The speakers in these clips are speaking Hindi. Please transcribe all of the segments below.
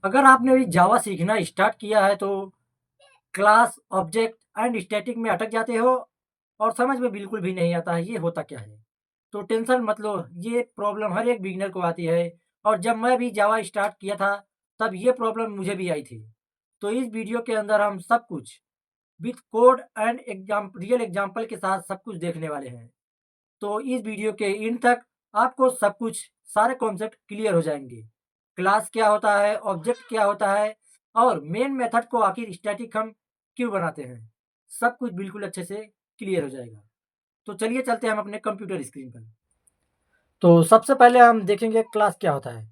अगर आपने अभी जावा सीखना स्टार्ट किया है तो क्लास, ऑब्जेक्ट एंड स्टैटिक में अटक जाते हो और समझ में बिल्कुल भी नहीं आता है ये होता क्या है। तो टेंशन मत लो, ये प्रॉब्लम हर एक बिगिनर को आती है और जब मैं भी जावा स्टार्ट किया था तब ये प्रॉब्लम मुझे भी आई थी। तो इस वीडियो के अंदर हम सब कुछ with code and real example के साथ सब कुछ देखने वाले हैं। तो इस वीडियो के एंड तक आपको सब कुछ सारे कॉन्सेप्ट क्लियर हो जाएंगे। क्लास क्या होता है, ऑब्जेक्ट क्या होता है और मेन मेथड को आखिर स्टैटिक हम क्यों बनाते हैं, सब कुछ बिल्कुल अच्छे से क्लियर हो जाएगा। तो चलिए चलते हैं हम अपने कंप्यूटर स्क्रीन पर। तो सबसे पहले हम देखेंगे क्लास क्या होता है।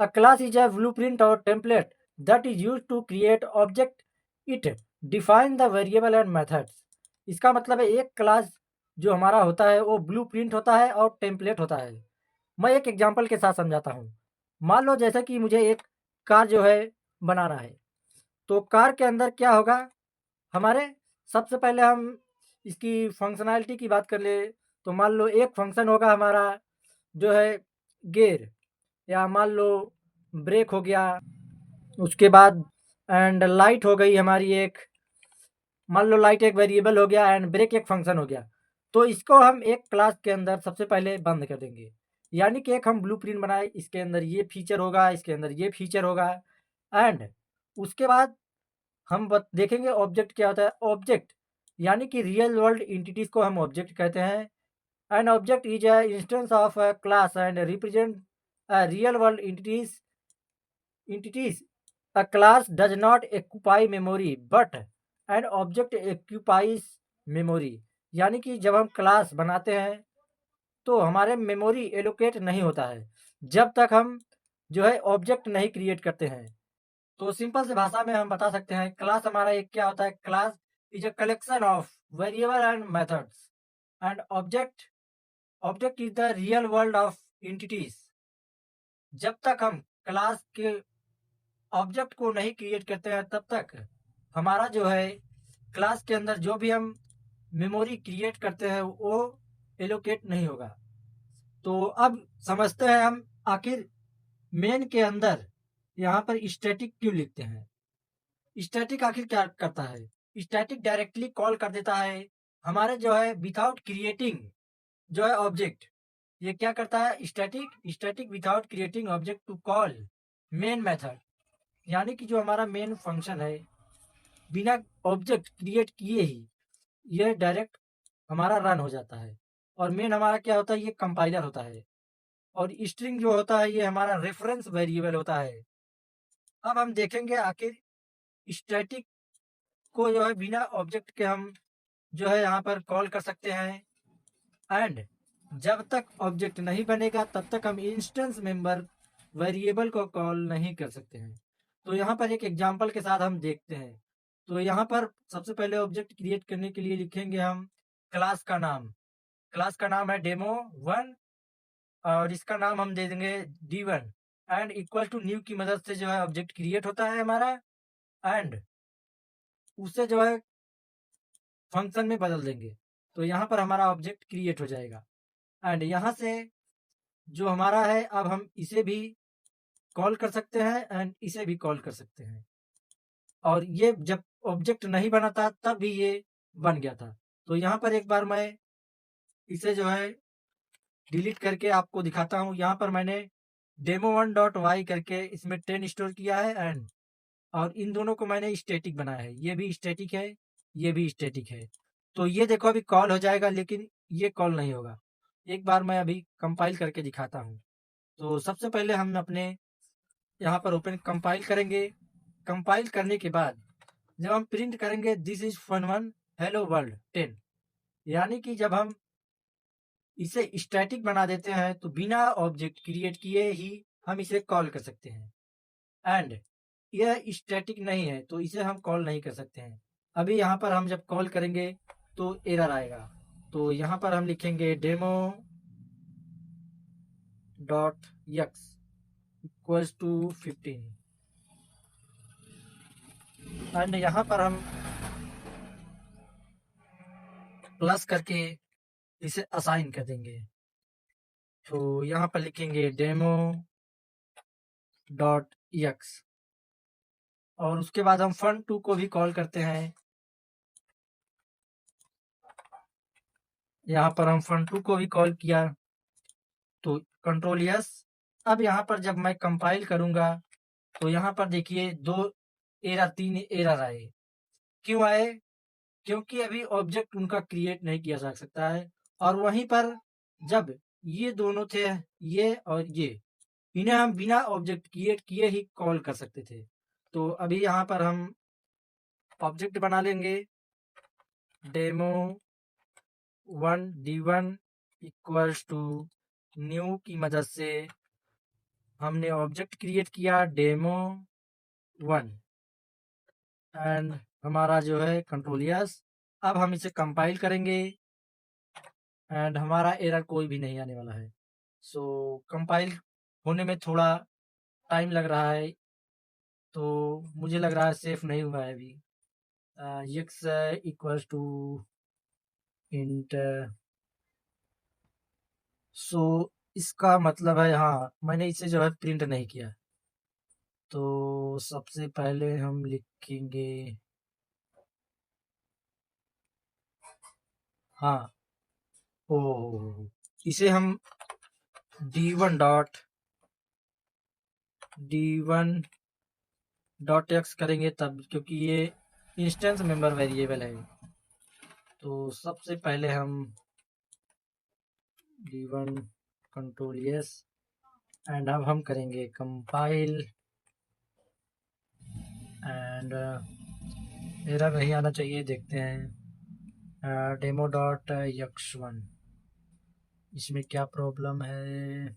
A class is a blueprint और template that is used to create object. It define the variable and methods. इसका मतलब है एक क्लास जो हमारा होता है वो ब्लूप्रिंट होता है और टेम्पलेट होता है। मैं एक एग्जांपल के साथ समझाता हूँ। मान लो जैसे कि मुझे एक कार जो है बनाना है, तो कार के अंदर क्या होगा हमारे। सबसे पहले हम इसकी फंक्शनैलिटी की बात कर ले, तो मान लो एक फंक्शन होगा हमारा जो है गियर, या मान लो ब्रेक हो गया, उसके बाद एंड लाइट हो गई हमारी एक। मान लो लाइट एक वेरिएबल हो गया एंड ब्रेक एक फंक्शन हो गया। तो इसको हम एक क्लास के अंदर सबसे पहले बंद कर देंगे, यानी कि एक हम ब्लूप्रिंट बनाए, इसके अंदर ये फीचर होगा, इसके अंदर ये फीचर होगा। एंड उसके बाद हम देखेंगे ऑब्जेक्ट क्या होता है। ऑब्जेक्ट यानी कि रियल वर्ल्ड इंटिटीज को हम ऑब्जेक्ट कहते हैं। An object is a instance of a class and represent a real world entities. A class does not occupy memory but an object occupies memory। यानी कि जब हम क्लास बनाते हैं तो हमारे मेमोरी एलोकेट नहीं होता है जब तक हम जो है ऑब्जेक्ट नहीं क्रिएट करते हैं। तो सिंपल से भाषा में हम बता सकते हैं क्लास हमारा एक क्या होता है। Class is a collection of variable and methods and object is the real world of entities. जब तक हम क्लास के ऑब्जेक्ट को नहीं क्रिएट करते हैं तब तक हमारा जो है क्लास के अंदर जो भी हम मेमोरी क्रिएट करते हैं वो एलोकेट नहीं होगा। तो अब समझते हैं हम आखिर मेन के अंदर यहाँ पर स्टैटिक क्यों लिखते हैं। स्टैटिक आखिर क्या करता है। स्टैटिक डायरेक्टली कॉल कर देता है हमारे जो है विदाउट क्रिएटिंग जो है ऑब्जेक्ट। ये क्या करता है static without creating object to call main method. यानी कि जो हमारा मेन फंक्शन है बिना ऑब्जेक्ट क्रिएट किए ही यह डायरेक्ट हमारा रन हो जाता है। और मेन हमारा क्या होता है, ये कंपाइलर होता है। और स्ट्रिंग जो होता है ये हमारा रेफरेंस वेरिएबल होता है। अब हम देखेंगे आखिर स्टैटिक को जो है बिना ऑब्जेक्ट के हम जो है यहाँ पर कॉल कर सकते हैं। एंड जब तक ऑब्जेक्ट नहीं बनेगा तब तक हम इंस्टेंस मेंबर वेरिएबल को कॉल नहीं कर सकते हैं। तो यहाँ पर एक एग्जांपल के साथ हम देखते हैं। तो यहाँ पर सबसे पहले ऑब्जेक्ट क्रिएट करने के लिए लिखेंगे हम क्लास का नाम। क्लास का नाम है डेमो वन और इसका नाम हम दे देंगे D1। And equal to new की मदद से जो है ऑब्जेक्ट क्रिएट होता है हमारा। एंड उसे जो है फंक्शन में बदल देंगे, तो यहाँ पर हमारा ऑब्जेक्ट क्रिएट हो जाएगा। एंड यहाँ से जो हमारा है अब हम इसे भी कॉल कर सकते हैं एंड इसे भी कॉल कर सकते हैं। और ये जब ऑब्जेक्ट नहीं बना था तब भी ये बन गया था। तो यहाँ पर एक बार मैं इसे जो है डिलीट करके आपको दिखाता हूँ। यहाँ पर मैंने demo1.y करके इसमें 10 स्टोर किया है एंड और इन दोनों को मैंने स्टैटिक बनाया है। ये भी स्टैटिक है, ये भी स्टैटिक है। तो ये देखो अभी कॉल हो जाएगा लेकिन ये कॉल नहीं होगा। एक बार मैं अभी कंपाइल करके दिखाता हूँ। तो सबसे पहले हम अपने यहाँ पर ओपन कंपाइल करेंगे। कंपाइल करने के बाद जब हम प्रिंट करेंगे this is fun one hello world 10, यानी कि जब हम इसे स्टैटिक बना देते हैं तो बिना ऑब्जेक्ट क्रिएट किए ही हम इसे कॉल कर सकते हैं। एंड यह स्टैटिक नहीं है तो इसे हम कॉल नहीं कर सकते हैं। अभी यहाँ पर हम जब कॉल करेंगे तो एरर आएगा। तो यहाँ पर हम लिखेंगे demo dot x equals to 15 and यहाँ पर हम प्लस करके इसे असाइन कर देंगे। तो यहाँ पर लिखेंगे डेमो डॉट यक्स और उसके बाद हम fun2 को भी कॉल करते हैं। यहाँ पर हम fun2 को भी कॉल किया तो कंट्रोल यस। अब यहाँ पर जब मैं कंपाइल करूँगा तो यहाँ पर देखिए 3 एरर आए। क्यों आए? क्योंकि अभी ऑब्जेक्ट उनका क्रिएट नहीं किया जा सकता है। और वहीं पर जब ये दोनों थे, ये और ये, इन्हें हम बिना ऑब्जेक्ट क्रिएट किए ही कॉल कर सकते थे। तो अभी यहाँ पर हम ऑब्जेक्ट बना लेंगे demo 1 d1 equals to new की मदद से हमने ऑब्जेक्ट क्रिएट किया डेमो 1 एंड हमारा जो है कंट्रोल यस। अब हम इसे कंपाइल करेंगे एंड हमारा एरर कोई भी नहीं आने वाला है। सो कंपाइल होने में थोड़ा टाइम लग रहा है, तो मुझे लग रहा है सेफ नहीं हुआ है अभी। x equals to int. So इसका मतलब है, हाँ मैंने इसे जो है प्रिंट नहीं किया। तो सबसे पहले हम लिखेंगे, हाँ ओ इसे हम d1 करेंगे तब, क्योंकि ये इंस्टेंस मेंबर वेरिएबल है। तो सबसे पहले हम d1 कंट्रोल यस एंड अब हम करेंगे कंपाइल एंड एरर नहीं आना चाहिए, देखते हैं डेमो डॉट x1 इसमें क्या प्रॉब्लम है।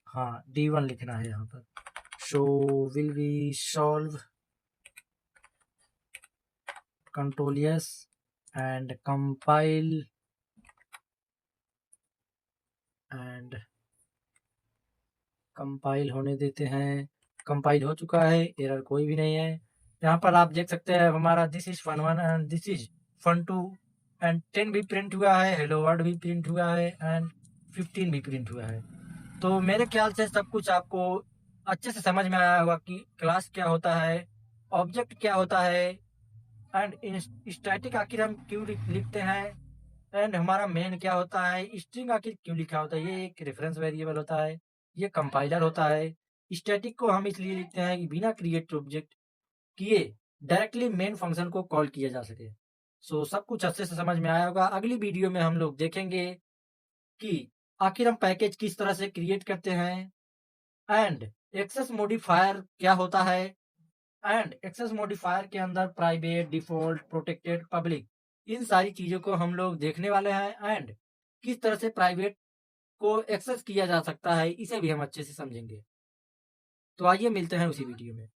हाँ d1 लिखना है यहाँ पर। So will we solve control S and compile and compile होने देते हैं। कंपाइल हो चुका है, एरर कोई भी नहीं है। यहाँ पर आप देख सकते हैं हमारा this is fun1 and this is fun2 and 10 भी प्रिंट हुआ है, हेलो वर्ल्ड भी प्रिंट हुआ है एंड 15 भी प्रिंट हुआ है। तो मेरे ख्याल से सब कुछ आपको अच्छे से समझ में आया होगा कि क्लास क्या होता है, ऑब्जेक्ट क्या होता है एंड स्टैटिक आखिर हम क्यों लिखते हैं एंड हमारा मेन क्या होता है, स्ट्रिंग आखिर क्यों लिखा होता है, ये एक रेफरेंस वेरिएबल होता है, ये कंपाइलर होता है। स्टैटिक को हम इसलिए लिखते हैं कि बिना क्रिएट ऑब्जेक्ट किए डायरेक्टली मेन फंक्शन को कॉल किया जा सके। सो सब कुछ अच्छे से समझ में आया होगा। अगली वीडियो में हम लोग देखेंगे कि आखिर हम पैकेज किस तरह से क्रिएट करते हैं एंड एक्सेस मॉडिफायर क्या होता है एंड एक्सेस मॉडिफायर के अंदर प्राइवेट, डिफॉल्ट, प्रोटेक्टेड, पब्लिक, इन सारी चीज़ों को हम लोग देखने वाले हैं एंड किस तरह से प्राइवेट को एक्सेस किया जा सकता है इसे भी हम अच्छे से समझेंगे। तो आइए मिलते हैं उसी वीडियो में।